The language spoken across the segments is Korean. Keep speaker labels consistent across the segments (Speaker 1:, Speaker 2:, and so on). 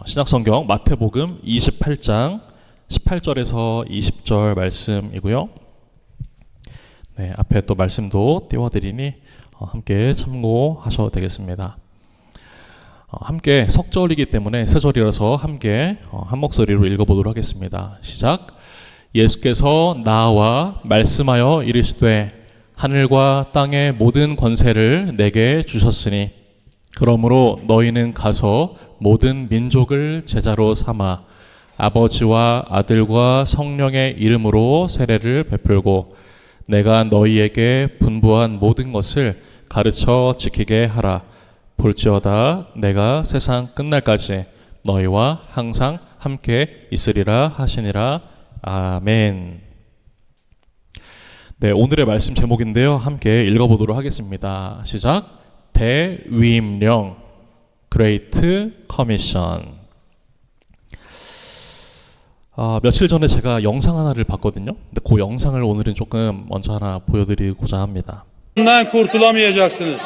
Speaker 1: 신약성경 마태복음 28장 18절에서 20절 말씀이고요. 네, 앞에 또 말씀도 띄워드리니 함께 참고하셔도 되겠습니다. 함께 석절이기 때문에 세 절이라서 함께 한 목소리로 읽어보도록 하겠습니다. 시작. 예수께서 나와 말씀하여 이르시되 하늘과 땅의 모든 권세를 내게 주셨으니 그러므로 너희는 가서 모든 민족을 제자로 삼아 아버지와 아들과 성령의 이름으로 세례를 베풀고 내가 너희에게 분부한 모든 것을 가르쳐 지키게 하라. 볼지어다 내가 세상 끝날까지 너희와 항상 함께 있으리라 하시니라. 아멘. 네, 오늘의 말씀 제목인데요. 함께 읽어보도록 하겠습니다. 시작. 대위임령 Great Commission. 며칠 전에 제가 영상 하나를 봤거든요. 근데 그 영상을 오늘은 조금 먼저 하나 보여드리고자 합니다.
Speaker 2: Bundan kurtulamayacaksınız.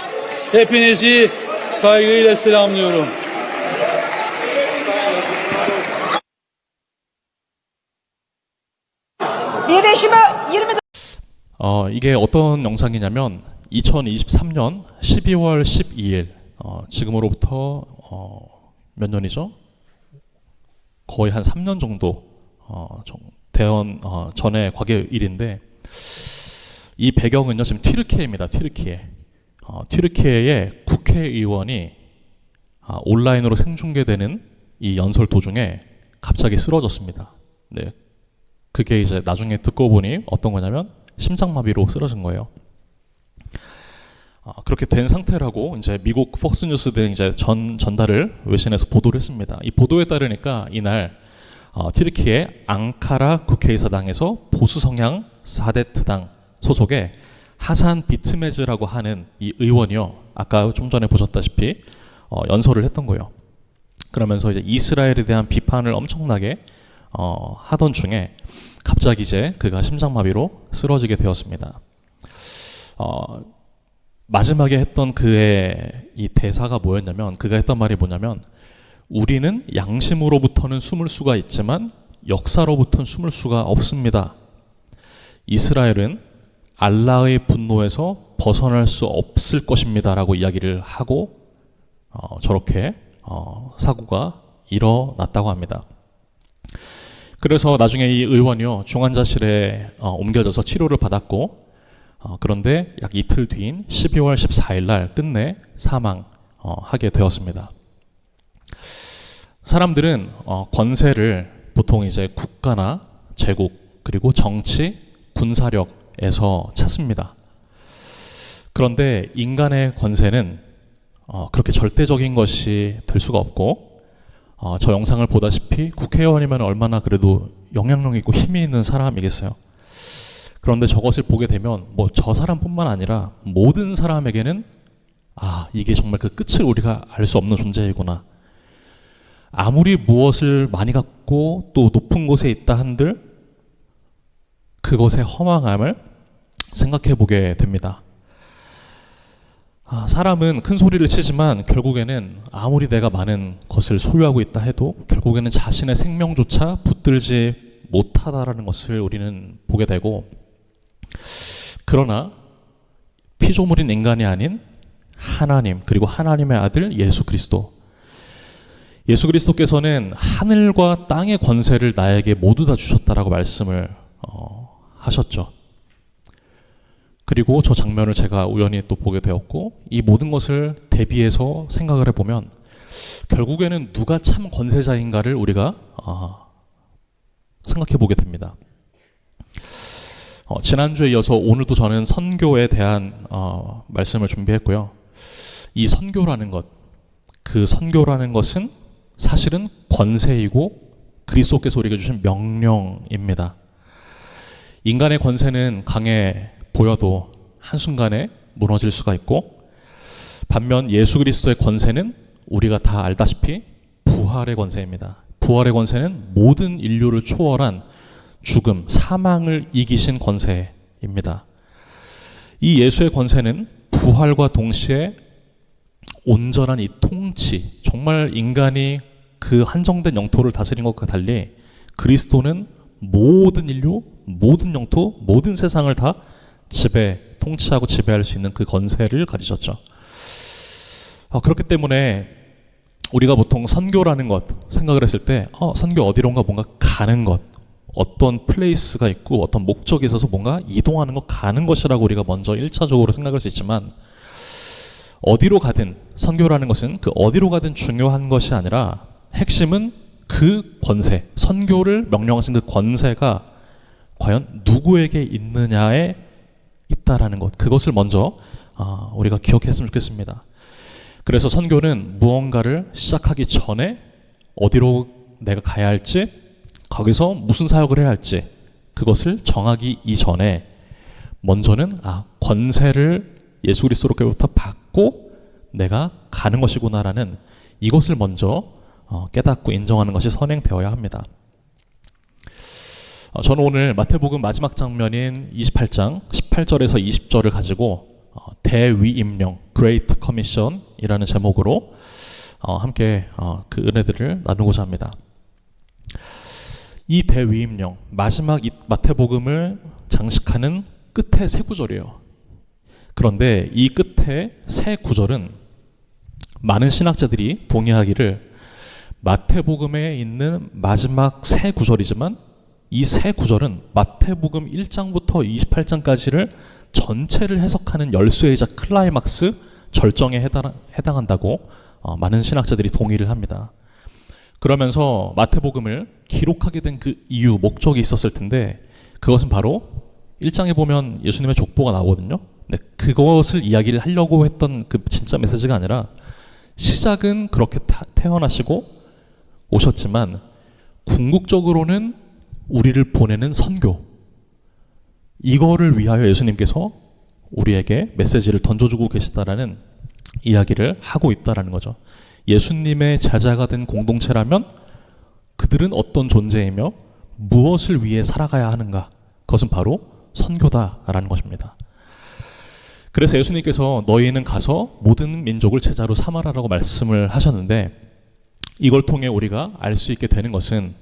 Speaker 2: Hepinizi saygıyla selamlıyorum.
Speaker 1: 이게 어떤 영상이냐면 2023년 12월 12일 지금으로부터 몇 년이죠? 거의 한 3년 정도 대선 전에 과거 일인데 이 배경은요 지금 튀르키예입니다. 튀르키예의 국회의원이 온라인으로 생중계되는 이 연설 도중에 갑자기 쓰러졌습니다. 네, 그게 이제 나중에 듣고 보니 어떤 거냐면 심장마비로 쓰러진 거예요. 그렇게 된 상태라고 이제 미국 폭스뉴스 등 이제 전달을 외신에서 보도를 했습니다. 이 보도에 따르니까 이날 튀르키예 앙카라 국회의사당에서 보수 성향 사데트당 소속의 하산 비트메즈라고 하는 이 의원이요, 아까 좀 전에 보셨다시피 연설을 했던 거예요. 그러면서 이제 이스라엘에 대한 비판을 엄청나게 하던 중에 갑자기 이제 그가 심장마비로 쓰러지게 되었습니다. 마지막에 했던 그의 이 대사가 뭐였냐면, 그가 했던 말이 뭐냐면, 우리는 양심으로부터는 숨을 수가 있지만 역사로부터는 숨을 수가 없습니다. 이스라엘은 알라의 분노에서 벗어날 수 없을 것입니다 라고 이야기를 하고 저렇게 사고가 일어났다고 합니다. 그래서 나중에 이 의원이요 중환자실에 옮겨져서 치료를 받았고 그런데 약 이틀 뒤인 12월 14일 날 끝내 사망하게 되었습니다. 사람들은 권세를 보통 이제 국가나 제국 그리고 정치, 군사력에서 찾습니다. 그런데 인간의 권세는 그렇게 절대적인 것이 될 수가 없고 저 영상을 보다시피 국회의원이면 얼마나 그래도 영향력 있고 힘이 있는 사람이겠어요. 그런데 저것을 보게 되면 뭐 저 사람뿐만 아니라 모든 사람에게는 이게 정말 그 끝을 우리가 알 수 없는 존재이구나. 아무리 무엇을 많이 갖고 또 높은 곳에 있다 한들 그것의 허망함을 생각해 보게 됩니다. 사람은 큰 소리를 치지만 결국에는 아무리 내가 많은 것을 소유하고 있다 해도 결국에는 자신의 생명조차 붙들지 못하다라는 것을 우리는 보게 되고, 그러나 피조물인 인간이 아닌 하나님, 그리고 하나님의 아들 예수 그리스도께서는 하늘과 땅의 권세를 나에게 모두 다 주셨다라고 말씀을 하셨죠. 그리고 저 장면을 제가 우연히 또 보게 되었고, 이 모든 것을 대비해서 생각을 해보면 결국에는 누가 참 권세자인가를 우리가 생각해 보게 됩니다. 지난주에 이어서 오늘도 저는 선교에 대한 말씀을 준비했고요. 이 선교라는 것, 그 선교라는 것은 사실은 권세이고 그리스도께서 우리에게 주신 명령입니다. 인간의 권세는 강해 보여도 한순간에 무너질 수가 있고, 반면 예수 그리스도의 권세는 우리가 다 알다시피 부활의 권세입니다. 부활의 권세는 모든 인류를 초월한 죽음, 사망을 이기신 권세입니다. 이 예수의 권세는 부활과 동시에 온전한 이 통치, 정말 인간이 그 한정된 영토를 다스린 것과 달리 그리스도는 모든 인류, 모든 영토, 모든 세상을 다 통치하고 지배할 수 있는 그 권세를 가지셨죠. 그렇기 때문에 우리가 보통 선교라는 것 생각을 했을 때 선교 어디론가 뭔가 가는 것, 어떤 플레이스가 있고 어떤 목적이 있어서 뭔가 이동하는 것, 가는 것이라고 우리가 먼저 1차적으로 생각할 수 있지만, 어디로 가든 선교라는 것은 그 어디로 가든 중요한 것이 아니라 핵심은 그 권세, 선교를 명령하신 그 권세가 과연 누구에게 있느냐에 있다라는 것, 그것을 먼저 우리가 기억했으면 좋겠습니다. 그래서 선교는 무언가를 시작하기 전에 어디로 내가 가야 할지, 거기서 무슨 사역을 해야 할지 그것을 정하기 이전에 먼저는 권세를 예수 그리스도로부터 받고 내가 가는 것이구나라는 이것을 먼저 깨닫고 인정하는 것이 선행되어야 합니다. 저는 오늘 마태복음 마지막 장면인 28장 18절에서 20절을 가지고 대위임령 Great Commission이라는 제목으로 함께 그 은혜들을 나누고자 합니다. 이 대위임령, 마지막 이 마태복음을 장식하는 끝에 세 구절이에요. 그런데 이 끝에 세 구절은 많은 신학자들이 동의하기를 마태복음에 있는 마지막 세 구절이지만 이 세 구절은 마태복음 1장부터 28장까지를 전체를 해석하는 열쇠이자 클라이막스 절정에 해당한다고 많은 신학자들이 동의를 합니다. 그러면서 마태복음을 기록하게 된 그 이유, 목적이 있었을 텐데 그것은 바로 1장에 보면 예수님의 족보가 나오거든요. 근데 그것을 이야기를 하려고 했던 그 진짜 메시지가 아니라 시작은 그렇게 태어나시고 오셨지만 궁극적으로는 우리를 보내는 선교, 이거를 위하여 예수님께서 우리에게 메시지를 던져주고 계시다라는 이야기를 하고 있다라는 거죠. 예수님의 제자가 된 공동체라면 그들은 어떤 존재이며 무엇을 위해 살아가야 하는가? 그것은 바로 선교다라는 것입니다. 그래서 예수님께서 너희는 가서 모든 민족을 제자로 삼아라라고 말씀을 하셨는데, 이걸 통해 우리가 알 수 있게 되는 것은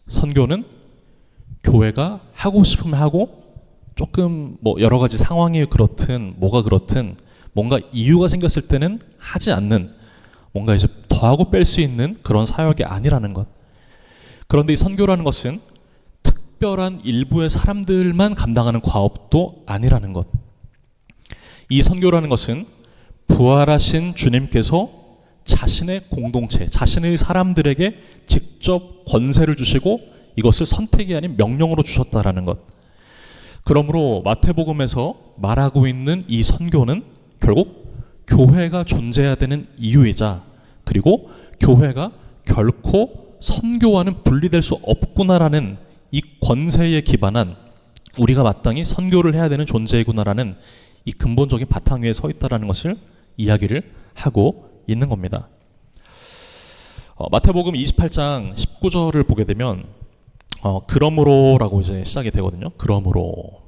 Speaker 1: 선교는 교회가 하고 싶으면 하고 조금 여러 가지 상황이 그렇든 뭐가 그렇든 뭔가 이유가 생겼을 때는 하지 않는, 뭔가 이제 더하고 뺄 수 있는 그런 사역이 아니라는 것. 그런데 이 선교라는 것은 특별한 일부의 사람들만 감당하는 과업도 아니라는 것. 이 선교라는 것은 부활하신 주님께서 자신의 공동체, 자신의 사람들에게 직접 권세를 주시고 이것을 선택이 아닌 명령으로 주셨다라는 것. 그러므로 마태복음에서 말하고 있는 이 선교는 결국 교회가 존재해야 되는 이유이자, 그리고 교회가 결코 선교와는 분리될 수 없구나라는 이 권세에 기반한, 우리가 마땅히 선교를 해야 되는 존재이구나라는 이 근본적인 바탕 위에 서 있다라는 것을 이야기를 하고 있는 겁니다. 마태복음 28장 19절을 보게 되면 그러므로라고 이제 시작이 되거든요. 그러므로.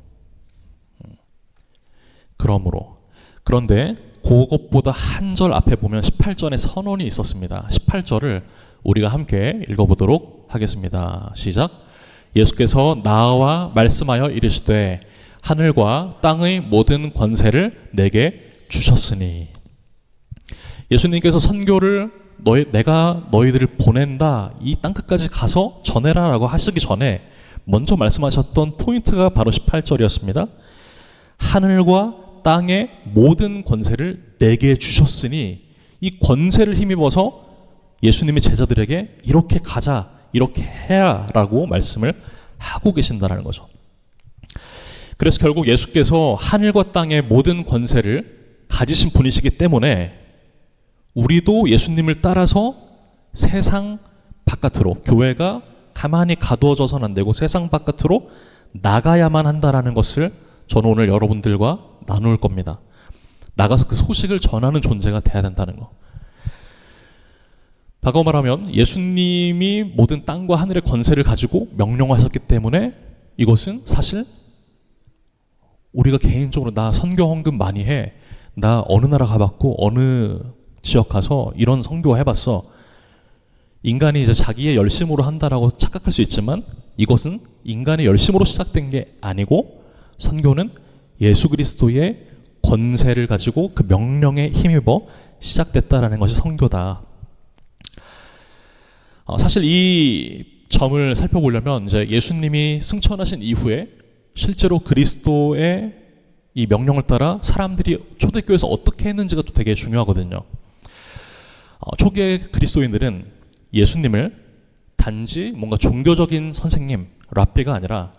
Speaker 1: 그런데 그것보다 한 절 앞에 보면 18절에 선언이 있었습니다. 18절을 우리가 함께 읽어보도록 하겠습니다. 시작. 예수께서 나와 말씀하여 이르시되 하늘과 땅의 모든 권세를 내게 주셨으니. 예수님께서 선교를 내가 너희들을 보낸다, 이 땅끝까지 가서 전해라 라고 하시기 전에 먼저 말씀하셨던 포인트가 바로 18절이었습니다. 하늘과 땅의 모든 권세를 내게 주셨으니, 이 권세를 힘입어서 예수님이 제자들에게 이렇게 가자, 이렇게 해야 라고 말씀을 하고 계신다는 거죠. 그래서 결국 예수께서 하늘과 땅의 모든 권세를 가지신 분이시기 때문에 우리도 예수님을 따라서 세상 바깥으로, 교회가 가만히 가두어져서는 안 되고 세상 바깥으로 나가야만 한다라는 것을 저는 오늘 여러분들과 나눌 겁니다. 나가서 그 소식을 전하는 존재가 돼야 된다는 거. 바꿔 말하면 예수님이 모든 땅과 하늘의 권세를 가지고 명령하셨기 때문에 이것은 사실 우리가 개인적으로 나 선교 헌금 많이 해, 나 어느 나라 가봤고 어느 지역 가서 이런 선교 해봤어, 인간이 이제 자기의 열심으로 한다라고 착각할 수 있지만 이것은 인간의 열심으로 시작된 게 아니고 선교는 예수 그리스도의 권세를 가지고 그 명령에 힘입어 시작됐다라는 것이 선교다. 사실 이 점을 살펴보려면 이제 예수님이 승천하신 이후에 실제로 그리스도의 이 명령을 따라 사람들이 초대교회에서 어떻게 했는지가 또 되게 중요하거든요. 초기의 그리스도인들은 예수님을 단지 뭔가 종교적인 선생님, 랍비가 아니라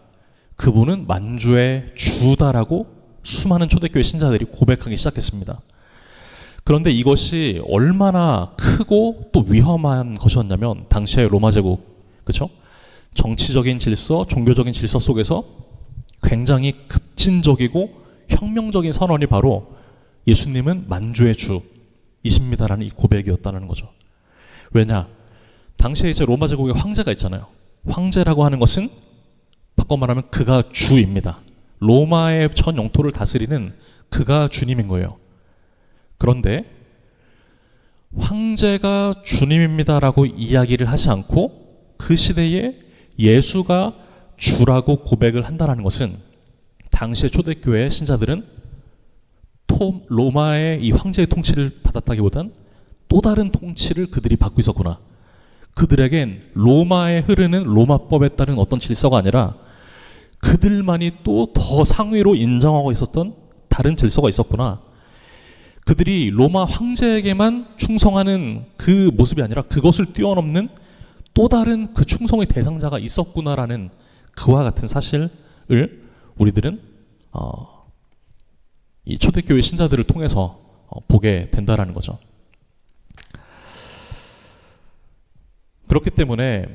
Speaker 1: 그분은 만주의 주다라고 수많은 초대교회 신자들이 고백하기 시작했습니다. 그런데 이것이 얼마나 크고 또 위험한 것이었냐면 당시의 로마 제국, 그렇죠? 정치적인 질서, 종교적인 질서 속에서 굉장히 급진적이고 혁명적인 선언이 바로 예수님은 만주의 주이십니다라는 이 고백이었다는 거죠. 왜냐? 당시에 이제 로마 제국에 황제가 있잖아요. 황제라고 하는 것은 바꿔 말하면 그가 주입니다. 로마의 전 영토를 다스리는 그가 주님인 거예요. 그런데 황제가 주님입니다라고 이야기를 하지 않고 그 시대에 예수가 주라고 고백을 한다는 것은 당시의 초대교회 신자들은 로마의 이 황제의 통치를 받았다기보단 또 다른 통치를 그들이 받고 있었구나. 그들에겐 로마에 흐르는 로마법에 따른 어떤 질서가 아니라 그들만이 또 더 상위로 인정하고 있었던 다른 질서가 있었구나. 그들이 로마 황제에게만 충성하는 그 모습이 아니라 그것을 뛰어넘는 또 다른 그 충성의 대상자가 있었구나라는 그와 같은 사실을 우리들은 이 초대교회 신자들을 통해서 보게 된다라는 거죠. 그렇기 때문에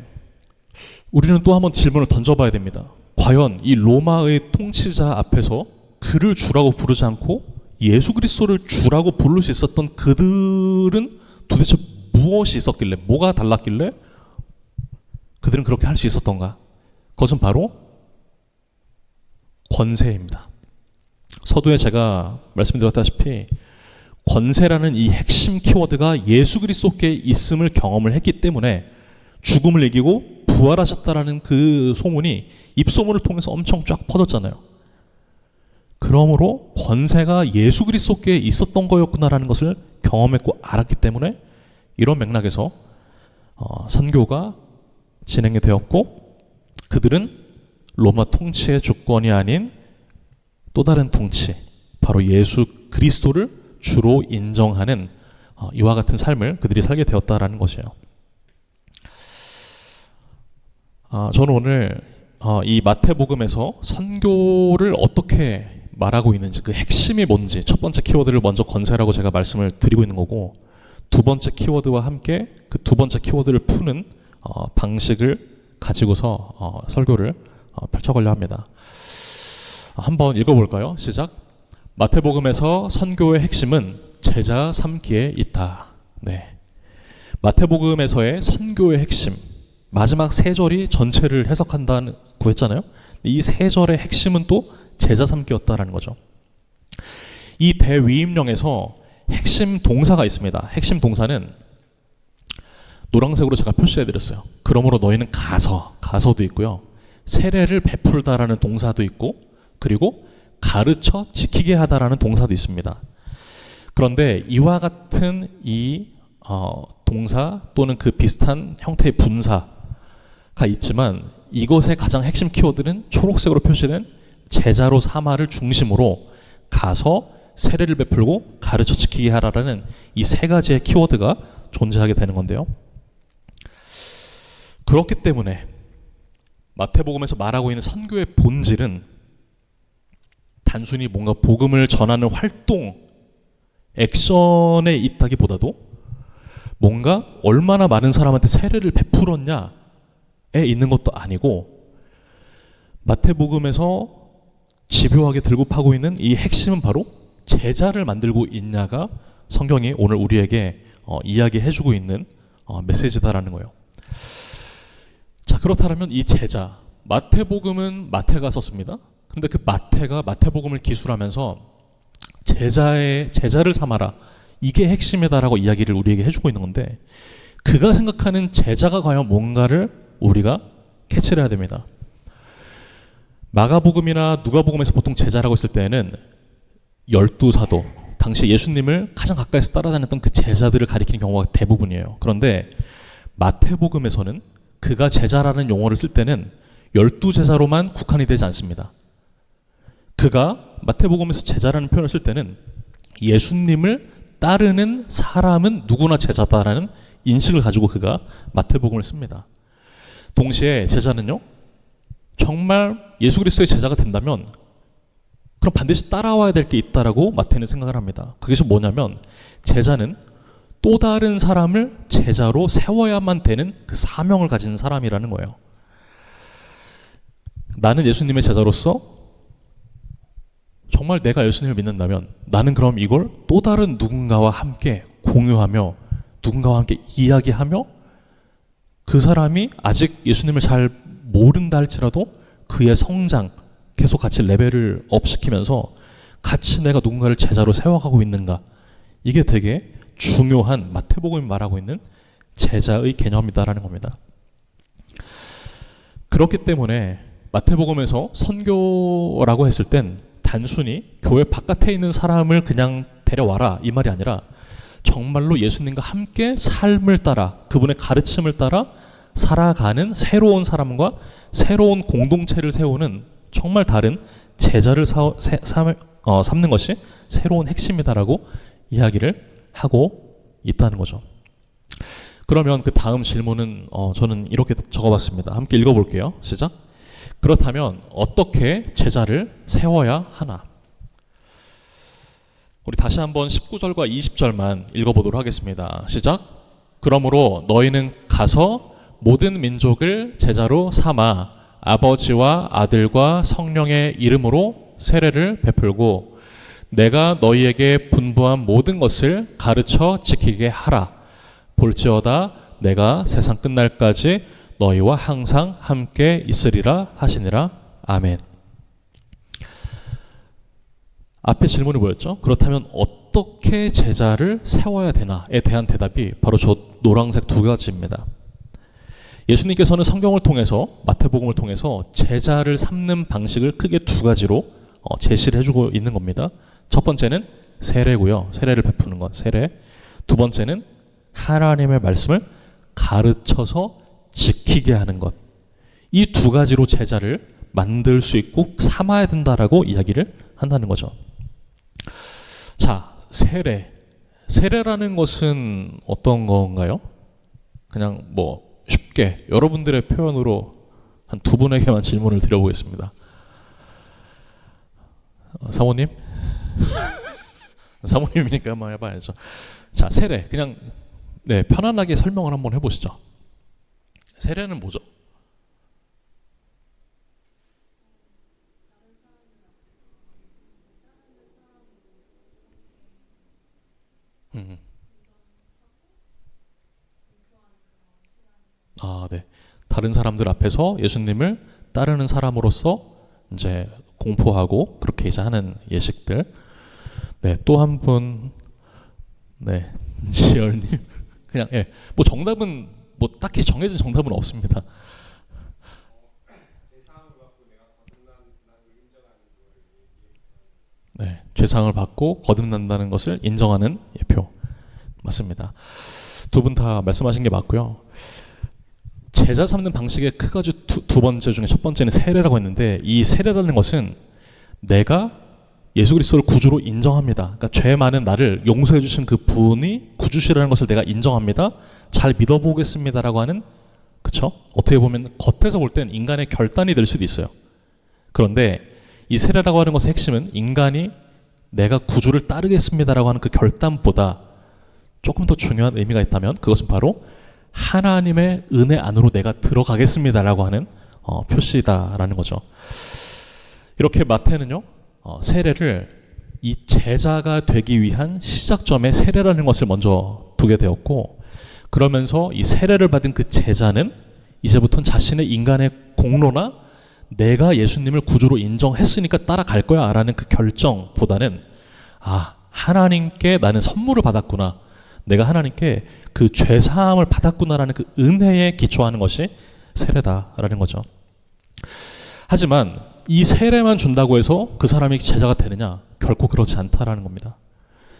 Speaker 1: 우리는 또 한번 질문을 던져봐야 됩니다. 과연 이 로마의 통치자 앞에서 그를 주라고 부르지 않고 예수 그리스도를 주라고 부를 수 있었던 그들은 도대체 무엇이 있었길래, 뭐가 달랐길래 그들은 그렇게 할 수 있었던가? 그것은 바로 권세입니다. 서두에 제가 말씀드렸다시피 권세라는 이 핵심 키워드가 예수 그리스도께 있음을 경험을 했기 때문에 죽음을 이기고 부활하셨다라는 그 소문이 입소문을 통해서 엄청 쫙 퍼졌잖아요. 그러므로 권세가 예수 그리스도께 있었던 거였구나라는 것을 경험했고 알았기 때문에 이런 맥락에서 선교가 진행이 되었고 그들은 로마 통치의 주권이 아닌 또 다른 통치, 바로 예수 그리스도를 주로 인정하는 이와 같은 삶을 그들이 살게 되었다라는 것이에요. 저는 오늘 이 마태복음에서 선교를 어떻게 말하고 있는지, 그 핵심이 뭔지, 첫 번째 키워드를 먼저 권세라고 제가 말씀을 드리고 있는 거고, 두 번째 키워드와 함께 그 두 번째 키워드를 푸는 방식을 가지고서 설교를 펼쳐가려 합니다. 한번 읽어볼까요? 시작. 마태복음에서 선교의 핵심은 제자 삼기에 있다. 네. 마태복음에서의 선교의 핵심, 마지막 세 절이 전체를 해석한다고 했잖아요. 이 세 절의 핵심은 또 제자 삼기였다라는 거죠. 이 대위임령에서 핵심 동사가 있습니다. 핵심 동사는 노란색으로 제가 표시해드렸어요. 그러므로 너희는 가서도 있고요. 세례를 베풀다라는 동사도 있고, 그리고 가르쳐 지키게 하다라는 동사도 있습니다. 그런데 이와 같은 이 동사 또는 그 비슷한 형태의 분사가 있지만 이것의 가장 핵심 키워드는 초록색으로 표시된 제자로 삼아를 중심으로 가서 세례를 베풀고 가르쳐 지키게 하라라는 이 세 가지의 키워드가 존재하게 되는 건데요. 그렇기 때문에 마태복음에서 말하고 있는 선교의 본질은 단순히 뭔가 복음을 전하는 활동, 액션에 있다기보다도 뭔가 얼마나 많은 사람한테 세례를 베풀었냐에 있는 것도 아니고, 마태복음에서 집요하게 들고 파고 있는 이 핵심은 바로 제자를 만들고 있냐가 성경이 오늘 우리에게 이야기해주고 있는 메시지다라는 거예요. 자, 그렇다면 이 제자, 마태복음은 마태가 썼습니다. 근데 그 마태가 마태복음을 기술하면서 제자를 삼아라, 이게 핵심이다라고 이야기를 우리에게 해주고 있는 건데, 그가 생각하는 제자가 과연 뭔가를 우리가 캐치를 해야 됩니다. 마가복음이나 누가복음에서 보통 제자라고 했을 때에는 12사도, 당시 예수님을 가장 가까이서 따라다녔던 그 제자들을 가리키는 경우가 대부분이에요. 그런데 마태복음에서는 그가 제자라는 용어를 쓸 때는 12제자로만 국한이 되지 않습니다. 그가 마태복음에서 제자라는 표현을 쓸 때는 예수님을 따르는 사람은 누구나 제자다라는 인식을 가지고 그가 마태복음을 씁니다. 동시에 제자는요, 정말 예수 그리스도의 제자가 된다면 그럼 반드시 따라와야 될 게 있다라고 마태는 생각을 합니다. 그것이 뭐냐면 제자는 또 다른 사람을 제자로 세워야만 되는 그 사명을 가진 사람이라는 거예요. 나는 예수님의 제자로서 정말 내가 예수님을 믿는다면 나는 그럼 이걸 또 다른 누군가와 함께 공유하며 누군가와 함께 이야기하며 그 사람이 아직 예수님을 잘 모른다 할지라도 그의 성장, 계속 같이 레벨을 업시키면서 같이 내가 누군가를 제자로 세워가고 있는가, 이게 되게 중요한 마태복음이 말하고 있는 제자의 개념이다라는 겁니다. 그렇기 때문에 마태복음에서 선교라고 했을 땐 단순히 교회 바깥에 있는 사람을 그냥 데려와라 이 말이 아니라 정말로 예수님과 함께 삶을 따라 그분의 가르침을 따라 살아가는 새로운 사람과 새로운 공동체를 세우는 정말 다른 제자를 삼는 것이 새로운 핵심이다라고 이야기를 하고 있다는 거죠. 그러면 그 다음 질문은 저는 이렇게 적어봤습니다. 함께 읽어볼게요. 시작. 그렇다면 어떻게 제자를 세워야 하나? 우리 다시 한번 19절과 20절만 읽어보도록 하겠습니다. 시작. 그러므로 너희는 가서 모든 민족을 제자로 삼아 아버지와 아들과 성령의 이름으로 세례를 베풀고 내가 너희에게 분부한 모든 것을 가르쳐 지키게 하라. 볼지어다 내가 세상 끝날까지 너희와 항상 함께 있으리라 하시니라. 아멘. 앞에 질문이 뭐였죠? 그렇다면 어떻게 제자를 세워야 되나에 대한 대답이 바로 저 노란색 두 가지입니다. 예수님께서는 성경을 통해서 마태복음을 통해서 제자를 삼는 방식을 크게 두 가지로 제시를 해주고 있는 겁니다. 첫 번째는 세례고요. 세례를 베푸는 것, 세례. 두 번째는 하나님의 말씀을 가르쳐서 지키게 하는 것. 이 두 가지로 제자를 만들 수 있고 삼아야 된다라고 이야기를 한다는 거죠. 자, 세례. 세례라는 것은 어떤 건가요? 그냥 쉽게 여러분들의 표현으로 한 두 분에게만 질문을 드려보겠습니다. 사모님? 사모님이니까 한번 해봐야죠. 자, 세례. 그냥 편안하게 설명을 한번 해보시죠. 세례는 뭐죠? 네. 다른 사람들 앞에서 예수님을 따르는 사람으로서 이제 공포하고 그렇게 이제 하는 예식들. 네, 또 한 분, 지열님. 그냥 정답은 딱히 정해진 정답은 없습니다. 네, 죄상을 받고 거듭난다는 것을 인정하는 예표. 맞습니다. 두 분 다 말씀하신 게 맞고요. 제자 삼는 방식의 크가지 두 번째 중에 첫 번째는 세례라고 했는데, 이 세례라는 것은 내가 예수 그리스도를 구주로 인정합니다. 그러니까 죄 많은 나를 용서해 주신 그 분이 구주시라는 것을 내가 인정합니다. 잘 믿어보겠습니다라고 하는, 그쵸? 어떻게 보면 겉에서 볼 땐 인간의 결단이 될 수도 있어요. 그런데 이 세례라고 하는 것의 핵심은 인간이 내가 구주를 따르겠습니다라고 하는 그 결단보다 조금 더 중요한 의미가 있다면 그것은 바로 하나님의 은혜 안으로 내가 들어가겠습니다라고 하는 표시다라는 거죠. 이렇게 마태는요, 세례를 이 제자가 되기 위한 시작점에 세례라는 것을 먼저 두게 되었고, 그러면서 이 세례를 받은 그 제자는 이제부터는 자신의 인간의 공로나 내가 예수님을 구주로 인정했으니까 따라갈 거야 라는 그 결정보다는 하나님께 나는 선물을 받았구나, 내가 하나님께 그 죄사함을 받았구나라는 그 은혜에 기초하는 것이 세례다라는 거죠. 하지만 이 세례만 준다고 해서 그 사람이 제자가 되느냐? 결코 그렇지 않다라는 겁니다.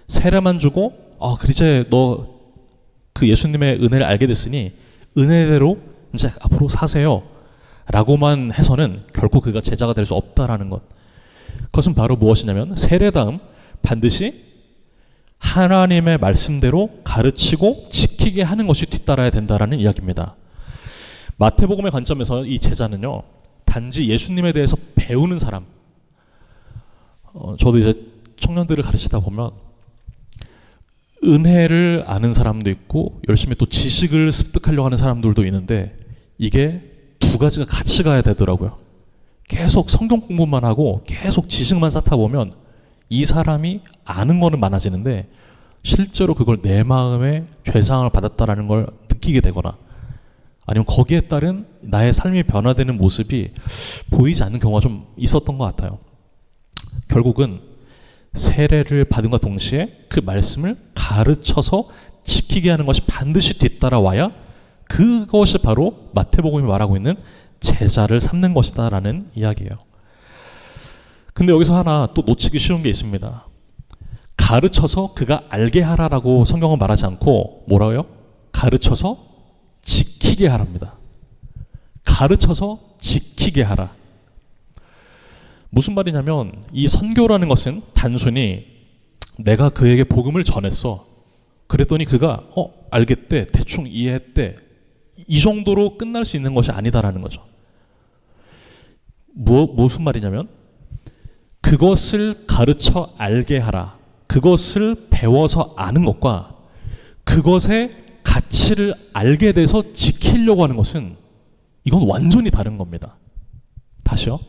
Speaker 1: 세례만 주고 그래 이제 너 그 예수님의 은혜를 알게 됐으니 은혜대로 이제 앞으로 사세요 라고만 해서는 결코 그가 제자가 될 수 없다라는 것. 그것은 바로 무엇이냐면 세례 다음 반드시 하나님의 말씀대로 가르치고 지키게 하는 것이 뒤따라야 된다라는 이야기입니다. 마태복음의 관점에서 이 제자는요, 단지 예수님에 대해서 배우는 사람. 저도 이제 청년들을 가르치다 보면 은혜를 아는 사람도 있고 열심히 또 지식을 습득하려고 하는 사람들도 있는데 이게 두 가지가 같이 가야 되더라고요. 계속 성경 공부만 하고 계속 지식만 쌓다 보면 이 사람이 아는 거는 많아지는데 실제로 그걸 내 마음에 죄사함을 받았다라는 걸 느끼게 되거나 아니면 거기에 따른 나의 삶이 변화되는 모습이 보이지 않는 경우가 좀 있었던 것 같아요. 결국은 세례를 받은과 동시에 그 말씀을 가르쳐서 지키게 하는 것이 반드시 뒤따라와야 그것이 바로 마태복음이 말하고 있는 제자를 삼는 것이다 라는 이야기예요. 근데 여기서 하나 또 놓치기 쉬운 게 있습니다. 가르쳐서 그가 알게 하라라고 성경은 말하지 않고 뭐라고요? 가르쳐서 지키게 하랍니다. 가르쳐서 지키게 하라. 무슨 말이냐면 이 선교라는 것은 단순히 내가 그에게 복음을 전했어. 그랬더니 그가 알겠대, 대충 이해했대. 이 정도로 끝날 수 있는 것이 아니다라는 거죠. 무슨 말이냐면 그것을 가르쳐 알게 하라. 그것을 배워서 아는 것과 그것의 가치를 알게 돼서 지키려고 하는 것은 이건 완전히 다른 겁니다. 다시요.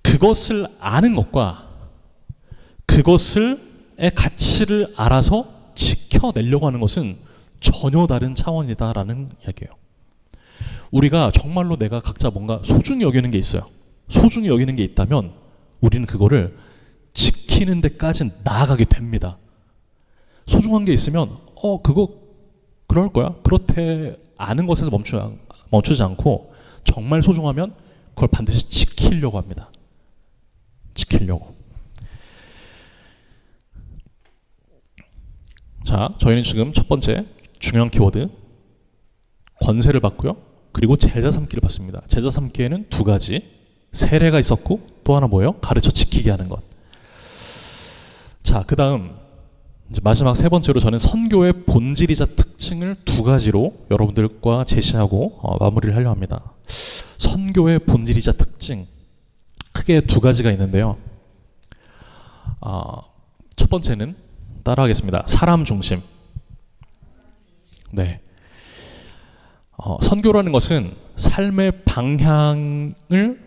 Speaker 1: 그것을 아는 것과 그것의 가치를 알아서 지켜내려고 하는 것은 전혀 다른 차원이다라는 이야기예요. 우리가 정말로 내가 각자 뭔가 소중히 여기는 게 있어요. 소중히 여기는 게 있다면 우리는 그거를 지키는 데까지 나아가게 됩니다. 소중한 게 있으면 그거 그럴 거야. 그렇대 아는 것에서 멈추지 않고 정말 소중하면 그걸 반드시 지키려고 합니다. 지키려고. 자, 저희는 지금 첫 번째 중요한 키워드 권세를 받고요. 그리고 제자 삼기를 받습니다. 제자 삼기에는 두 가지 세례가 있었고 또 하나 뭐예요? 가르쳐 지키게 하는 것. 자, 그 다음 이제 마지막 세 번째로 저는 선교의 본질이자 특징을 두 가지로 여러분들과 제시하고 마무리를 하려 합니다. 선교의 본질이자 특징 크게 두 가지가 있는데요. 첫 번째는 따라하겠습니다. 사람 중심. 네. 선교라는 것은 삶의 방향을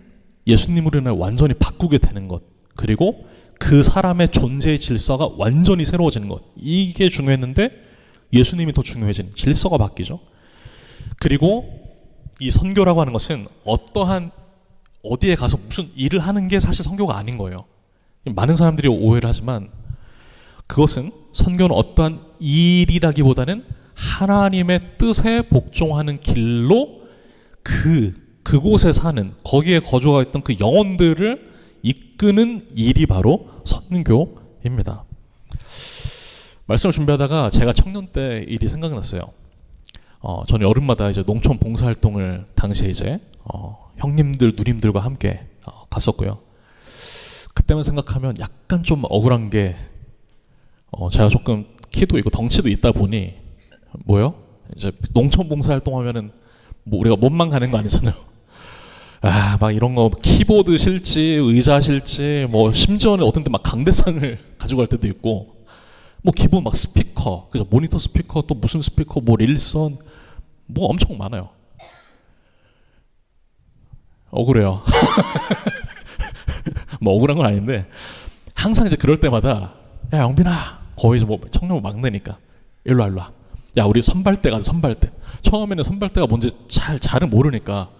Speaker 1: 예수님으로 인해 완전히 바꾸게 되는 것. 그리고 그 사람의 존재의 질서가 완전히 새로워지는 것. 이게 중요했는데 예수님이 더 중요해진 질서가 바뀌죠. 그리고 이 선교라고 하는 것은 어떠한 어디에 가서 무슨 일을 하는 게 사실 선교가 아닌 거예요. 많은 사람들이 오해를 하지만 그것은 선교는 어떠한 일이라기보다는 하나님의 뜻에 복종하는 길로 그곳에 사는 거기에 거주하고 있던 그 영혼들을 이끄는 일이 바로 선교입니다. 말씀을 준비하다가 제가 청년 때 일이 생각났어요. 저는 여름마다 이제 농촌 봉사활동을 당시에 이제 형님들, 누님들과 함께 갔었고요. 그때만 생각하면 약간 좀 억울한 게 제가 조금 키도 있고 덩치도 있다 보니 뭐요? 이제 농촌 봉사활동하면은 뭐 우리가 몸만 가는 거 아니잖아요. 막 이런 거 키보드 실지 의자 실지 뭐 심지어는 어떤 때 막 강대상을 가지고 갈 때도 있고 뭐 기본 막 스피커, 그죠? 모니터 스피커 또 무슨 스피커 뭐 릴선 뭐 엄청 많아요. 억울해요. 뭐 억울한 건 아닌데 항상 이제 그럴 때마다 야 영빈아 거의 뭐 청년 막내니까 일로 와. 야 우리 선발대 가자. 선발대. 처음에는 선발대가 뭔지 잘은 모르니까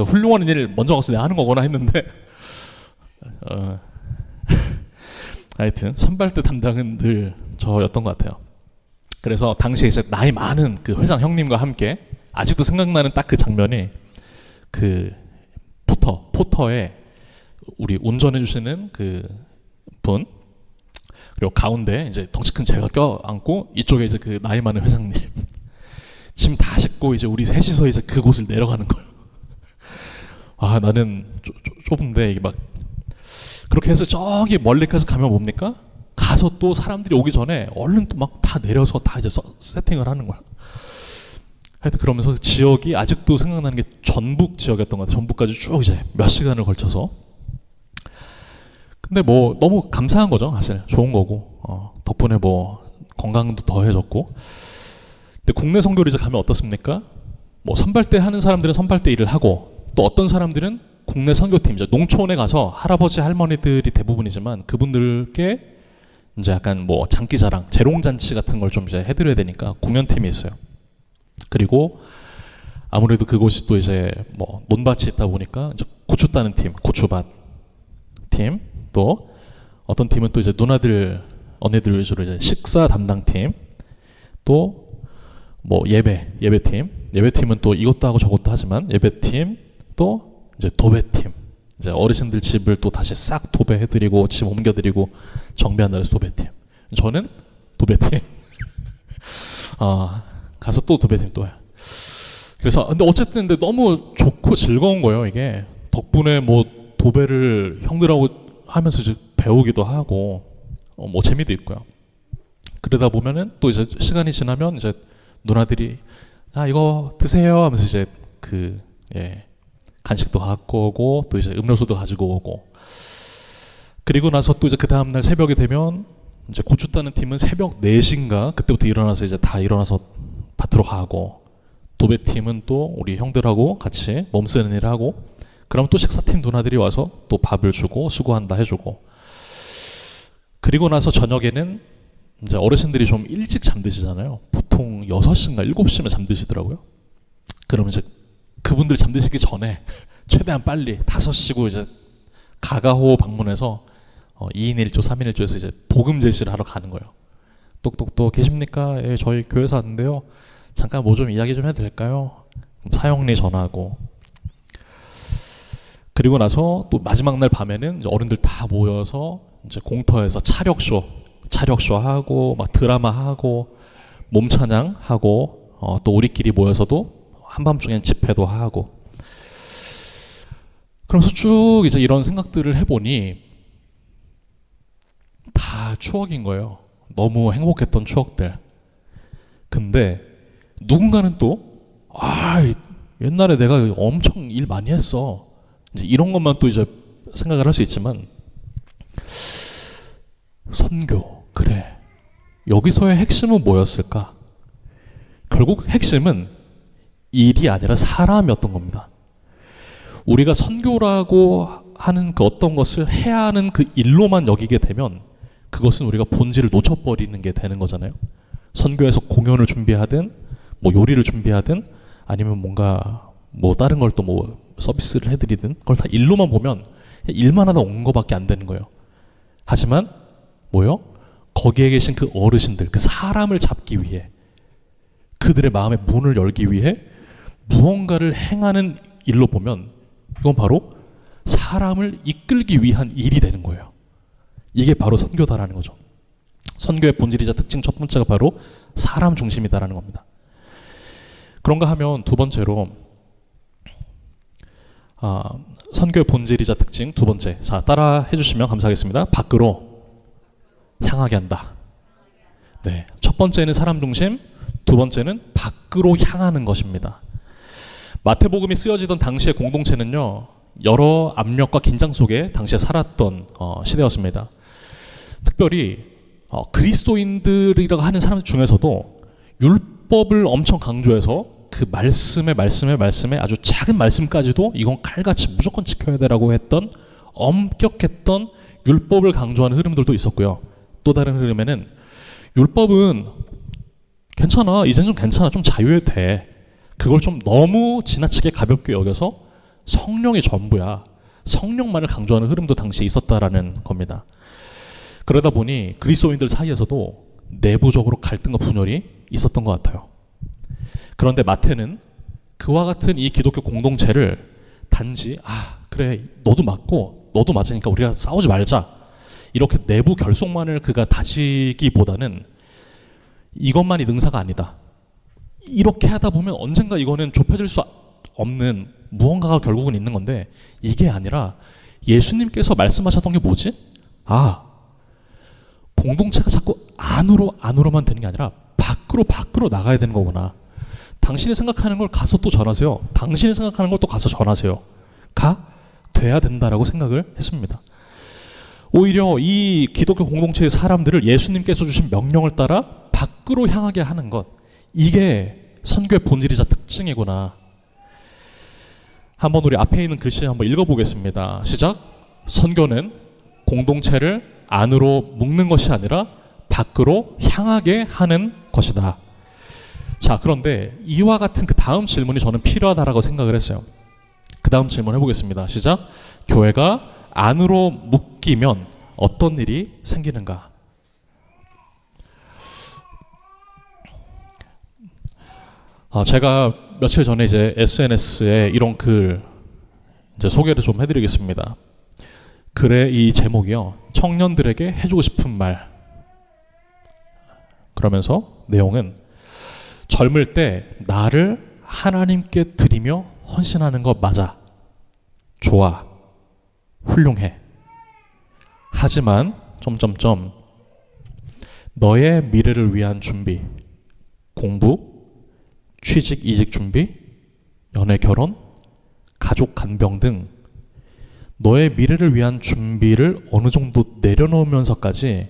Speaker 1: 훌륭한 일 먼저 가서 내가 하는 거구나 했는데 하여튼 선발대 담당은 늘 저였던 것 같아요. 그래서 당시에 이제 나이 많은 그 회장 형님과 함께 아직도 생각나는 딱 그 장면이 그 포터에 우리 운전해 주시는 그 분, 그리고 가운데 이제 덩치 큰 제가 껴안고 이쪽에 이제 그 나이 많은 회장님 짐 다 싣고 이제 우리 셋이서 이제 그곳을 내려가는 걸. 아, 나는 좁은데 이게 막 그렇게 해서 저기 멀리까지 가면 뭡니까? 가서 또 사람들이 오기 전에 얼른 또 막 다 내려서 다 이제 세팅을 하는 거야. 하여튼 그러면서 지역이 아직도 생각나는 게 전북 지역이었던 것 같아요. 전북까지 쭉 이제 몇 시간을 걸쳐서. 근데 뭐 너무 감사한 거죠, 사실. 좋은 거고. 덕분에 뭐 건강도 더해졌고. 근데 국내 선교를 이제 가면 어떻습니까? 뭐 선발대 하는 사람들은 선발대 일을 하고, 또 어떤 사람들은 국내 선교팀, 이제 농촌에 가서 할아버지 할머니들이 대부분이지만 그분들께 이제 약간 뭐 장기자랑, 재롱잔치 같은 걸 좀 이제 해드려야 되니까 공연팀이 있어요. 그리고 아무래도 그곳이 또 이제 뭐 논밭이 있다 보니까 이제 고추 따는 팀, 고추밭 팀, 또 어떤 팀은 또 이제 누나들, 언니들 위주로 이제 식사 담당 팀, 또 뭐 예배팀은 또 이것도 하고 저것도 하지만 예배팀, 또 이제 도배팀, 이제 어르신들 집을 또 다시 싹 도배해드리고 집 옮겨드리고 정비하는 도배팀. 저는 도배팀. 가서 또 도배팀 또 해. 그래서 근데 어쨌든 근데 너무 좋고 즐거운 거예요. 이게 덕분에 뭐 도배를 형들하고 하면서 이제 배우기도 하고 뭐 재미도 있고요. 그러다 보면은 또 이제 시간이 지나면 이제 누나들이 이거 드세요 하면서 이제 간식도 갖고 오고 또 이제 음료수도 가지고 오고. 그리고 나서 또 이제 그 다음날 새벽이 되면 이제 고추 따는 팀은 새벽 4시인가 그때부터 일어나서 이제 다 일어나서 밭으로 가고, 도배팀은 또 우리 형들하고 같이 몸 쓰는 일을 하고, 그럼 또 식사팀 누나들이 와서 또 밥을 주고 수고한다 해주고. 그리고 나서 저녁에는 이제 어르신들이 좀 일찍 잠드시잖아요. 보통 6시인가 7시면 잠드시더라고요. 그러면 이제 그분들 잠드시기 전에 최대한 빨리 5시고 이제 가가호 방문해서 2인 1조, 3인 1조에서 이제 복음 제시를 하러 가는 거예요. 똑똑똑 계십니까? 예, 저희 교회에서 왔는데요. 잠깐 뭐 좀 이야기 좀 해도 될까요? 사형리 전하고. 그리고 나서 또 마지막 날 밤에는 이제 어른들 다 모여서 이제 공터에서 차력쇼 하고 막 드라마 하고 몸찬양 하고 또 우리끼리 모여서도 한밤중엔 집회도 하고. 그러면서 쭉 이제 이런 생각들을 해보니 다 추억인 거예요. 너무 행복했던 추억들. 근데 누군가는 또 옛날에 내가 엄청 일 많이 했어. 이제 이런 것만 또 이제 생각을 할 수 있지만, 선교, 그래. 여기서의 핵심은 뭐였을까? 결국 핵심은 일이 아니라 사람이었던 겁니다. 우리가 선교라고 하는 그 어떤 것을 해야 하는 그 일로만 여기게 되면 그것은 우리가 본질을 놓쳐버리는 게 되는 거잖아요. 선교에서 공연을 준비하든 뭐 요리를 준비하든 아니면 뭔가 뭐 다른 걸 또 뭐 서비스를 해드리든 그걸 다 일로만 보면 일만 하다 온 거밖에 안 되는 거예요. 하지만 뭐요? 거기에 계신 그 어르신들, 그 사람을 잡기 위해, 그들의 마음의 문을 열기 위해 무언가를 행하는 일로 보면 이건 바로 사람을 이끌기 위한 일이 되는 거예요. 이게 바로 선교다라는 거죠. 선교의 본질이자 특징 첫 번째가 바로 사람 중심이다라는 겁니다. 그런가 하면 두 번째로 선교의 본질이자 특징 두 번째, 자 따라 해주시면 감사하겠습니다. 밖으로 향하게 한다. 네, 첫 번째는 사람 중심, 두 번째는 밖으로 향하는 것입니다. 마태복음이 쓰여지던 당시의 공동체는요, 여러 압력과 긴장 속에 당시에 살았던 시대였습니다. 특별히 그리스도인들이라고 하는 사람 중에서도 율법을 엄청 강조해서 그 말씀에 아주 작은 말씀까지도 이건 칼같이 무조건 지켜야 되라고 했던 엄격했던 율법을 강조하는 흐름들도 있었고요. 또 다른 흐름에는 율법은 괜찮아, 이젠 좀 괜찮아, 좀 자유해도 돼, 그걸 좀 너무 지나치게 가볍게 여겨서 성령이 전부야, 성령만을 강조하는 흐름도 당시에 있었다라는 겁니다. 그러다 보니 그리스도인들 사이에서도 내부적으로 갈등과 분열이 있었던 것 같아요. 그런데 마태는 그와 같은 이 기독교 공동체를 단지 그래 너도 맞고 너도 맞으니까 우리가 싸우지 말자 이렇게 내부 결속만을 그가 다지기보다는 이것만이 능사가 아니다. 이렇게 하다 보면 언젠가 이거는 좁혀질 수 없는 무언가가 결국은 있는 건데 이게 아니라 예수님께서 말씀하셨던 게 뭐지? 공동체가 자꾸 안으로만 되는 게 아니라 밖으로 나가야 되는 거구나. 당신이 생각하는 걸 가서 또 전하세요. 당신이 생각하는 걸 또 가서 전하세요. 돼야 된다라고 생각을 했습니다. 오히려 이 기독교 공동체의 사람들을 예수님께서 주신 명령을 따라 밖으로 향하게 하는 것, 이게 선교의 본질이자 특징이구나. 한번 우리 앞에 있는 글씨 한번 읽어보겠습니다. 시작. 선교는 공동체를 안으로 묶는 것이 아니라 밖으로 향하게 하는 것이다. 자, 그런데 이와 같은 그 다음 질문이 저는 필요하다라고 생각을 했어요. 그 다음 질문 해보겠습니다. 시작. 교회가 안으로 묶이면 어떤 일이 생기는가? 제가 며칠 전에 이제 SNS에 이런 글 이제 소개를 좀 해드리겠습니다. 글의 이 제목이요. 청년들에게 해주고 싶은 말. 그러면서 내용은 젊을 때 나를 하나님께 드리며 헌신하는 거 맞아. 좋아. 훌륭해. 하지만 너의 미래를 위한 준비, 공부, 취직, 이직 준비, 연애, 결혼, 가족, 간병 등 너의 미래를 위한 준비를 어느 정도 내려놓으면서까지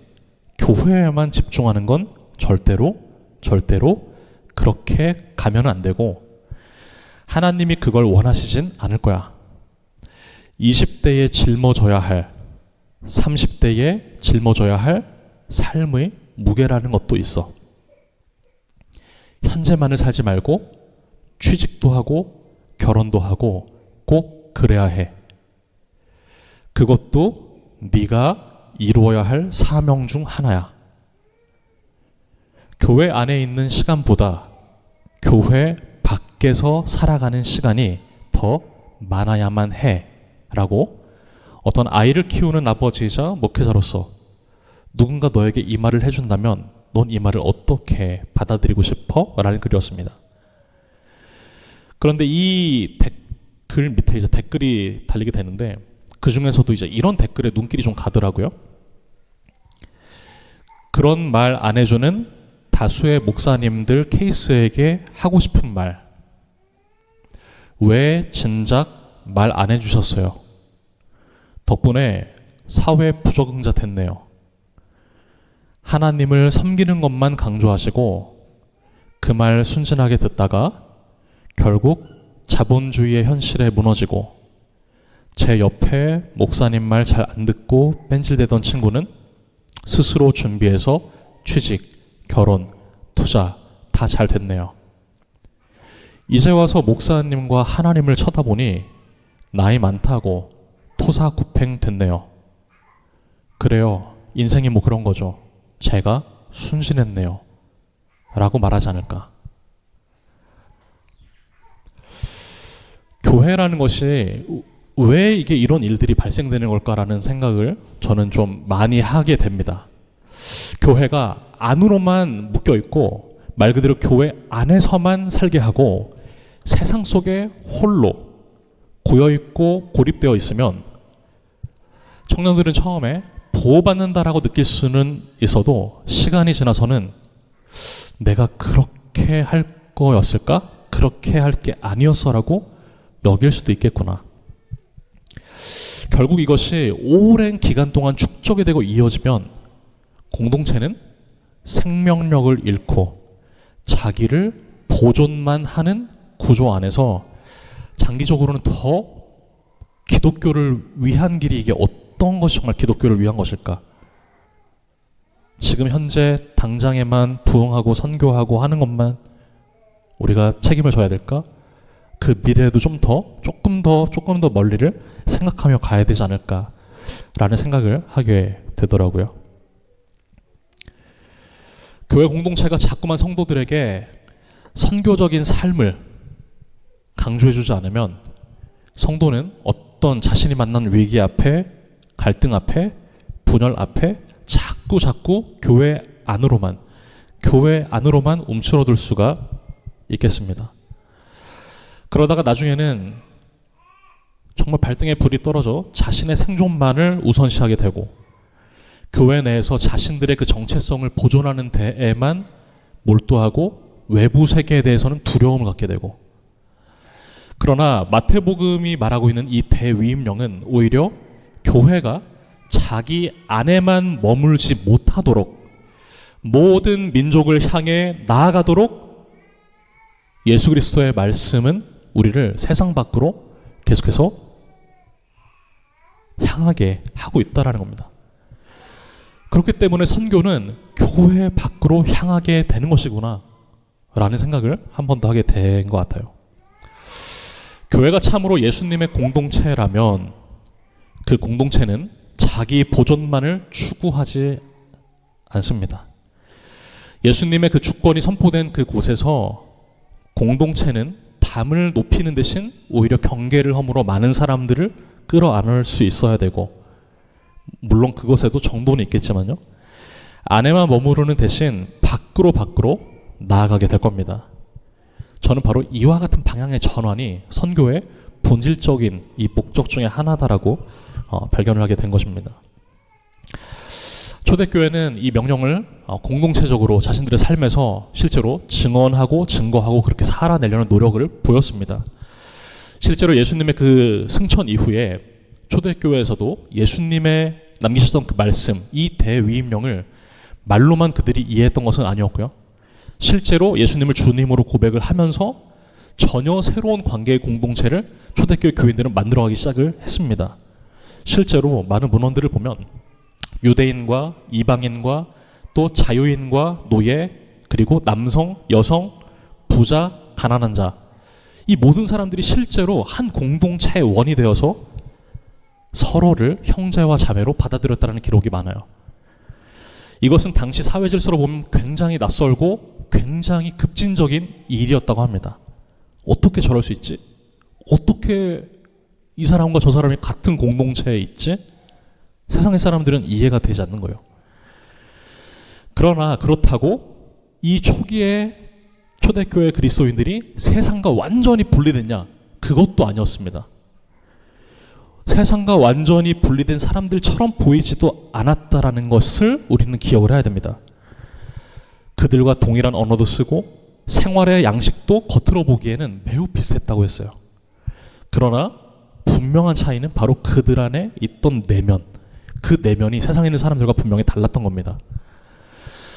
Speaker 1: 교회에만 집중하는 건 절대로 그렇게 가면 안 되고 하나님이 그걸 원하시진 않을 거야. 20대에 짊어져야 할, 30대에 짊어져야 할 삶의 무게라는 것도 있어. 현재만을 살지 말고 취직도 하고 결혼도 하고 꼭 그래야 해. 그것도 네가 이루어야 할 사명 중 하나야. 교회 안에 있는 시간보다 교회 밖에서 살아가는 시간이 더 많아야만 해 라고 어떤 아이를 키우는 아버지이자 목회자로서 누군가 너에게 이 말을 해준다면 넌 이 말을 어떻게 받아들이고 싶어? 라는 글이었습니다. 그런데 이 글 밑에 이제 댓글이 달리게 되는데 그 중에서도 이제 이런 댓글에 눈길이 좀 가더라고요. 그런 말 안 해주는 다수의 목사님들 케이스에게 하고 싶은 말. 왜 진작 말 안 해주셨어요? 덕분에 사회 부적응자 됐네요. 하나님을 섬기는 것만 강조하시고 그 말 순진하게 듣다가 결국 자본주의의 현실에 무너지고 제 옆에 목사님 말 잘 안 듣고 뺀질대던 친구는 스스로 준비해서 취직, 결혼, 투자 다 잘 됐네요. 이제 와서 목사님과 하나님을 쳐다보니 나이 많다고 토사구팽 됐네요. 그래요. 인생이 뭐 그런 거죠. 제가 순진했네요. 라고 말하지 않을까. 교회라는 것이 왜 이게 이런 일들이 발생되는 걸까라는 생각을 저는 좀 많이 하게 됩니다. 교회가 안으로만 묶여 있고 말 그대로 교회 안에서만 살게 하고 세상 속에 홀로 고여있고 고립되어 있으면 청년들은 처음에 보호받는다라고 느낄 수는 있어도 시간이 지나서는 내가 그렇게 할 거였을까? 그렇게 할 게 아니었어라고 여길 수도 있겠구나. 결국 이것이 오랜 기간 동안 축적이 되고 이어지면 공동체는 생명력을 잃고 자기를 보존만 하는 구조 안에서 장기적으로는 더 기독교를 위한 길이 이게 어떤 것이 정말 기독교를 위한 것일까? 지금 현재 당장에만 부흥하고 선교하고 하는 것만 우리가 책임을 져야 될까? 그 미래에도 조금 더 멀리를 생각하며 가야 되지 않을까라는 생각을 하게 되더라고요. 교회 공동체가 자꾸만 성도들에게 선교적인 삶을 강조해주지 않으면 성도는 어떤 자신이 만난 위기 앞에, 갈등 앞에, 분열 앞에 자꾸 교회 안으로만 움츠러들 수가 있겠습니다. 그러다가 나중에는 정말 발등에 불이 떨어져 자신의 생존만을 우선시하게 되고 교회 내에서 자신들의 그 정체성을 보존하는 데에만 몰두하고 외부 세계에 대해서는 두려움을 갖게 되고, 그러나 마태복음이 말하고 있는 이 대위임령은 오히려 교회가 자기 안에만 머물지 못하도록 모든 민족을 향해 나아가도록 예수 그리스도의 말씀은 우리를 세상 밖으로 계속해서 향하게 하고 있다는 겁니다. 그렇기 때문에 선교는 교회 밖으로 향하게 되는 것이구나 라는 생각을 한 번 더 하게 된 것 같아요. 교회가 참으로 예수님의 공동체라면 그 공동체는 자기 보존만을 추구하지 않습니다. 예수님의 그 주권이 선포된 그 곳에서 공동체는 담을 높이는 대신 오히려 경계를 허물어 많은 사람들을 끌어안을 수 있어야 되고, 물론 그것에도 정도는 있겠지만요, 안에만 머무르는 대신 밖으로 나아가게 될 겁니다. 저는 바로 이와 같은 방향의 전환이 선교의 본질적인 이 목적 중에 하나다라고 발견을 하게 된 것입니다. 초대교회는 이 명령을 공동체적으로 자신들의 삶에서 실제로 증언하고 증거하고 그렇게 살아내려는 노력을 보였습니다. 실제로 예수님의 그 승천 이후에 초대교회에서도 예수님의 남기셨던 그 말씀, 이 대위임령을 말로만 그들이 이해했던 것은 아니었고요. 실제로 예수님을 주님으로 고백을 하면서 전혀 새로운 관계의 공동체를 초대교회 교인들은 만들어가기 시작을 했습니다. 실제로 많은 문헌들을 보면 유대인과 이방인과 또 자유인과 노예, 그리고 남성, 여성, 부자, 가난한 자, 이 모든 사람들이 실제로 한 공동체의 원이 되어서 서로를 형제와 자매로 받아들였다는 기록이 많아요. 이것은 당시 사회 질서로 보면 굉장히 낯설고 굉장히 급진적인 일이었다고 합니다. 어떻게 저럴 수 있지? 어떻게 이 사람과 저 사람이 같은 공동체에 있지? 세상의 사람들은 이해가 되지 않는 거예요. 그러나 그렇다고 이 초기에 초대교회 그리스도인들이 세상과 완전히 분리됐냐? 그것도 아니었습니다. 세상과 완전히 분리된 사람들처럼 보이지도 않았다라는 것을 우리는 기억을 해야 됩니다. 그들과 동일한 언어도 쓰고 생활의 양식도 겉으로 보기에는 매우 비슷했다고 했어요. 그러나 분명한 차이는 바로 그들 안에 있던 내면, 그 내면이 세상에 있는 사람들과 분명히 달랐던 겁니다.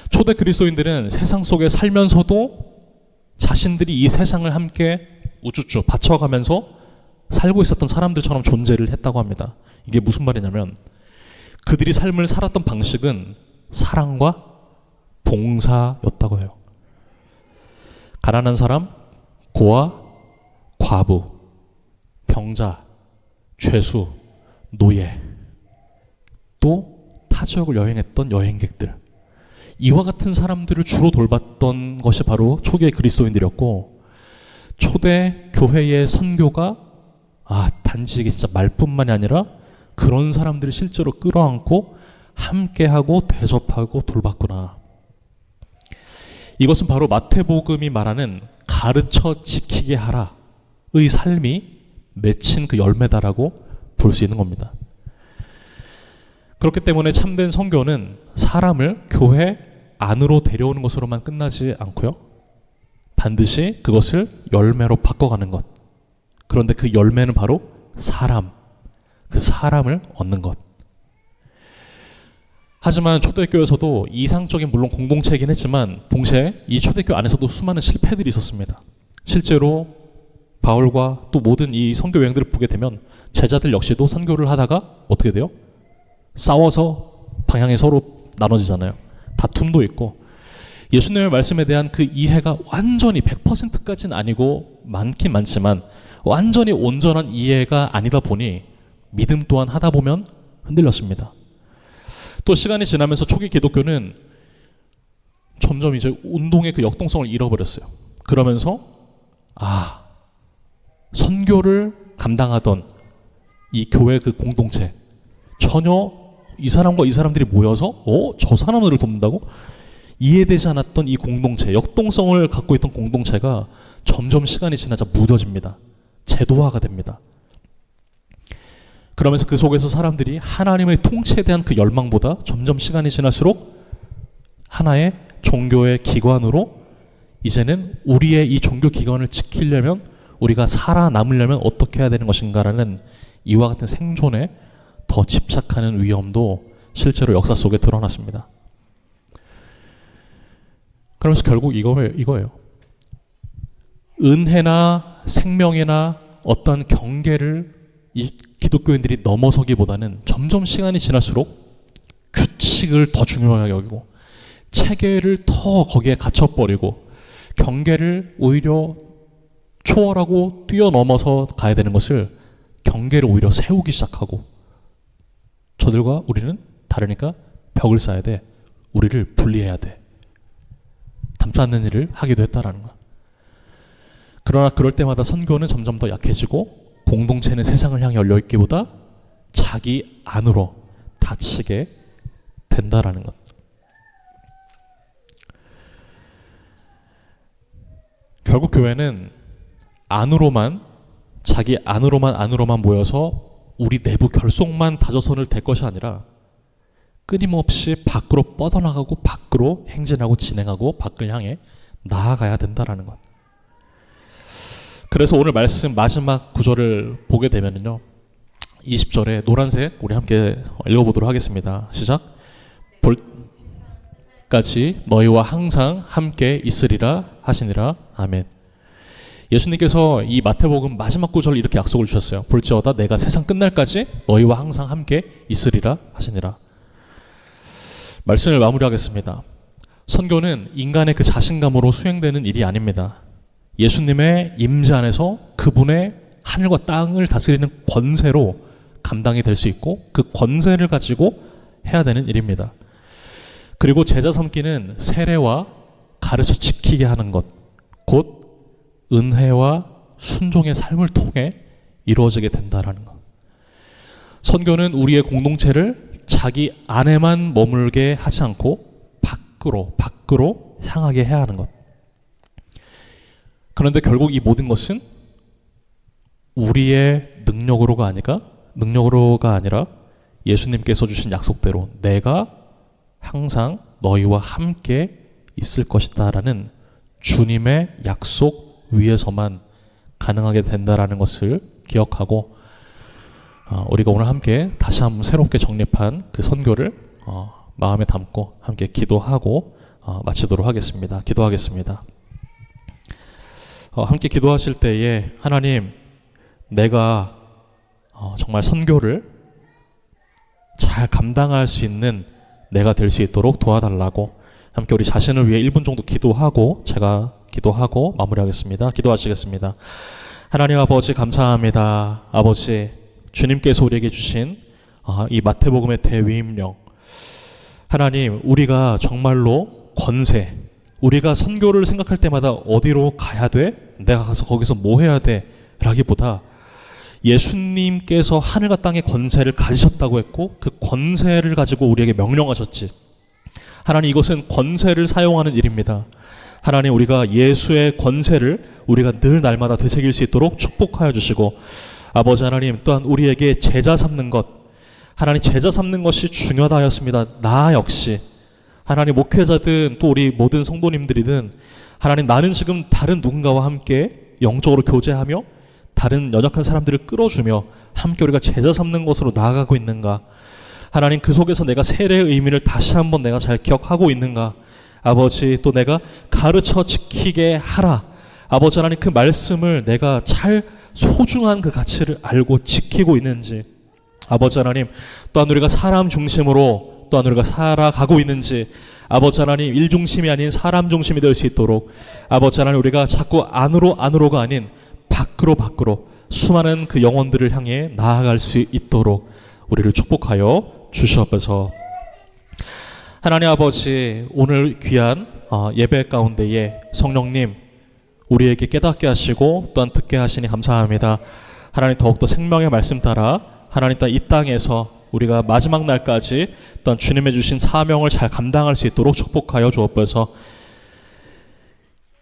Speaker 1: 초대 그리스도인들은 세상 속에 살면서도 자신들이 이 세상을 함께 우쭈쭈 받쳐가면서 살고 있었던 사람들처럼 존재를 했다고 합니다. 이게 무슨 말이냐면 그들이 삶을 살았던 방식은 사랑과 봉사였다고 해요. 가난한 사람, 고아, 과부, 병자, 죄수, 노예, 또 타 지역을 여행했던 여행객들, 이와 같은 사람들을 주로 돌봤던 것이 바로 초기의 그리스도인들이었고, 초대 교회의 선교가 단지 이게 진짜 말뿐만이 아니라 그런 사람들을 실제로 끌어안고 함께하고 대접하고 돌봤구나. 이것은 바로 마태복음이 말하는 가르쳐 지키게 하라의 삶이 맺힌 그 열매다라고 볼 수 있는 겁니다. 그렇기 때문에 참된 선교는 사람을 교회 안으로 데려오는 것으로만 끝나지 않고요, 반드시 그것을 열매로 바꿔가는 것. 그런데 그 열매는 바로 사람, 그 사람을 얻는 것. 하지만 초대교회에서도 이상적인 물론 공동체이긴 했지만 동시에 이 초대교회 안에서도 수많은 실패들이 있었습니다. 실제로 바울과 또 모든 이 선교 여행들을 보게 되면 제자들 역시도 선교를 하다가 어떻게 돼요? 싸워서 방향이 서로 나눠지잖아요. 다툼도 있고 예수님의 말씀에 대한 그 이해가 완전히 100%까지는 아니고 많긴 많지만 완전히 온전한 이해가 아니다 보니 믿음 또한 하다 보면 흔들렸습니다. 또 시간이 지나면서 초기 기독교는 점점 이제 운동의 그 역동성을 잃어버렸어요. 그러면서 선교를 감당하던 이 교회 그 공동체, 전혀 이 사람과 이 사람들이 모여서 저 사람들을 돕는다고 이해되지 않았던 이 공동체, 역동성을 갖고 있던 공동체가 점점 시간이 지나자 무뎌집니다. 제도화가 됩니다. 그러면서 그 속에서 사람들이 하나님의 통치에 대한 그 열망보다 점점 시간이 지날수록 하나의 종교의 기관으로, 이제는 우리의 이 종교 기관을 지키려면, 우리가 살아남으려면 어떻게 해야 되는 것인가라는 이와 같은 생존에 더 집착하는 위험도 실제로 역사 속에 드러났습니다. 그러면서 결국 이거예요. 은혜나 생명이나 어떤 경계를 이 기독교인들이 넘어서기보다는 점점 시간이 지날수록 규칙을 더 중요하게 여기고 체계를 더 거기에 갇혀버리고 경계를 오히려 초월하고 뛰어넘어서 가야 되는 것을 경계를 오히려 세우기 시작하고, 저들과 우리는 다르니까 벽을 쌓아야 돼, 우리를 분리해야 돼, 닮지 않는 일을 하기도 했다라는 거야. 그러나 그럴 때마다 선교는 점점 더 약해지고 공동체는 세상을 향해 열려있기보다 자기 안으로 닫히게 된다라는 것. 결국 교회는 안으로만, 자기 안으로만 모여서 우리 내부 결속만 다져서는 될 것이 아니라 끊임없이 밖으로 뻗어나가고 밖으로 행진하고 진행하고 밖을 향해 나아가야 된다라는 것. 그래서 오늘 말씀 마지막 구절을 보게 되면요, 20절에 노란색 우리 함께 읽어보도록 하겠습니다. 시작. 볼까지 너희와 항상 함께 있으리라 하시니라. 아멘. 예수님께서 이 마태복음 마지막 구절을 이렇게 약속을 주셨어요. 볼지어다 내가 세상 끝날까지 너희와 항상 함께 있으리라 하시니라. 말씀을 마무리하겠습니다. 선교는 인간의 그 자신감으로 수행되는 일이 아닙니다. 예수님의 임재 안에서 그분의 하늘과 땅을 다스리는 권세로 감당이 될 수 있고 그 권세를 가지고 해야 되는 일입니다. 그리고 제자 삼기는 세례와 가르쳐 지키게 하는 것, 곧 은혜와 순종의 삶을 통해 이루어지게 된다라는 것. 선교는 우리의 공동체를 자기 안에만 머물게 하지 않고 밖으로 향하게 해야 하는 것. 그런데 결국 이 모든 것은 우리의 능력으로가 아니라 예수님께서 주신 약속대로 내가 항상 너희와 함께 있을 것이다라는 주님의 약속 위에서만 가능하게 된다라는 것을 기억하고, 우리가 오늘 함께 다시 한번 새롭게 정립한 그 선교를 마음에 담고 함께 기도하고 마치도록 하겠습니다. 기도하겠습니다. 함께 기도하실 때에 하나님, 내가 정말 선교를 잘 감당할 수 있는 내가 될 수 있도록 도와달라고 함께 우리 자신을 위해 1분 정도 기도하고 제가 기도하고 마무리하겠습니다. 기도하시겠습니다. 하나님 아버지 감사합니다. 아버지, 주님께서 우리에게 주신 이 마태복음의 대위임령, 하나님, 우리가 정말로 권세, 우리가 선교를 생각할 때마다 어디로 가야 돼? 내가 가서 거기서 뭐 해야 돼? 라기보다 예수님께서 하늘과 땅의 권세를 가지셨다고 했고 그 권세를 가지고 우리에게 명령하셨지. 하나님, 이것은 권세를 사용하는 일입니다. 하나님, 우리가 예수의 권세를 우리가 늘 날마다 되새길 수 있도록 축복하여 주시고, 아버지 하나님, 또한 우리에게 제자 삼는 것, 하나님, 제자 삼는 것이 중요하다 하였습니다. 나 역시 하나님, 목회자든 또 우리 모든 성도님들이든 하나님, 나는 지금 다른 누군가와 함께 영적으로 교제하며 다른 연약한 사람들을 끌어주며 함께 우리가 제자 삼는 것으로 나아가고 있는가? 하나님, 그 속에서 내가 세례의 의미를 다시 한번 내가 잘 기억하고 있는가? 아버지, 또 내가 가르쳐 지키게 하라. 아버지 하나님, 그 말씀을 내가 잘 소중한 그 가치를 알고 지키고 있는지, 아버지 하나님, 또한 우리가 사람 중심으로 또한 우리가 살아가고 있는지, 아버지 하나님, 일 중심이 아닌 사람 중심이 될 수 있도록 아버지 하나님, 우리가 자꾸 안으로가 아닌 밖으로 수많은 그 영혼들을 향해 나아갈 수 있도록 우리를 축복하여 주시옵소서. 하나님 아버지, 오늘 귀한 예배 가운데에 성령님 우리에게 깨닫게 하시고 또한 듣게 하시니 감사합니다. 하나님 더욱더 생명의 말씀 따라 하나님 이 땅에서 우리가 마지막 날까지 또한 주님의 주신 사명을 잘 감당할 수 있도록 축복하여 주옵소서.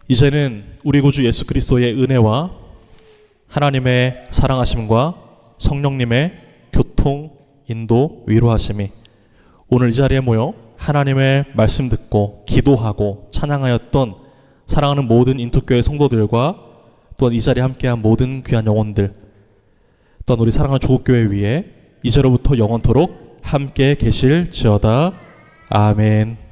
Speaker 1: 이제는 우리 구주 예수 그리스도의 은혜와 하나님의 사랑하심과 성령님의 교통, 인도, 위로하심이 오늘 이 자리에 모여 하나님의 말씀 듣고 기도하고 찬양하였던 사랑하는 모든 인투교회 성도들과 또한 이 자리에 함께한 모든 귀한 영혼들, 또한 우리 사랑하는 조국교회 위에 이제로부터 영원토록 함께 계실지어다. 아멘.